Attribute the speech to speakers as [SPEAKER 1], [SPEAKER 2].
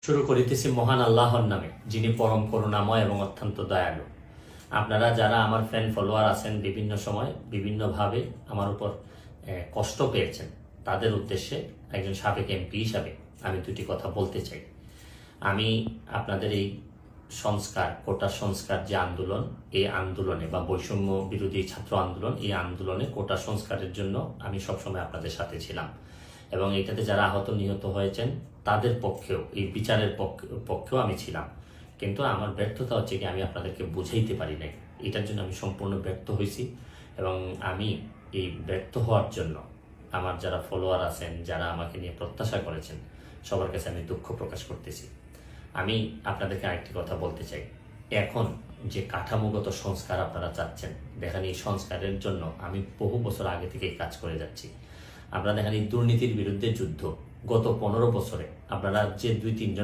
[SPEAKER 1] শুরু করিতেছি মহান আল্লাহর নামে, যিনি পরম করুণাময় এবং অত্যন্ত দয়ালু। আপনারা যারা আমার ফ্যান ফলোয়ার আছেন, বিভিন্ন সময় বিভিন্নভাবে আমার উপর কষ্ট পেয়েছেন, তাদের উদ্দেশ্যে একজন সাবেক এমপি হিসাবে আমি দুটি কথা বলতে চাই। আমি আপনাদের এই সংস্কার, কোটা সংস্কার যে আন্দোলন, এই আন্দোলনে বা বৈষম্য বিরোধী ছাত্র আন্দোলন, এই আন্দোলনে কোটা সংস্কারের জন্য আমি সবসময় আপনাদের সাথে ছিলাম এবং এটাতে যারা আহত নিহত হয়েছেন তাদের পক্ষেও, এই বিচারের পক্ষেও আমি ছিলাম। কিন্তু আমার ব্যর্থতা হচ্ছে কি, আমি আপনাদেরকে বুঝাইতে পারি নাই। এটার জন্য আমি সম্পূর্ণ ব্যর্থ হয়েছি এবং আমি এই ব্যর্থ হওয়ার জন্য আমার যারা ফলোয়ার আছেন, যারা আমাকে নিয়ে প্রত্যাশা করেছেন, সবার কাছে আমি দুঃখ প্রকাশ করতেছি। আমি আপনাদেরকে আরেকটি কথা বলতে চাই। এখন যে কাঠামোগত সংস্কার আপনারা চাচ্ছেন, দেখেন এই সংস্কারের জন্য আমি বহু বছর আগে থেকেই কাজ করে যাচ্ছি। আপনারা দেখেন এই দুর্নীতির বিরুদ্ধে যুদ্ধ গত 15 বছরে আপনারা যে 2-3 জন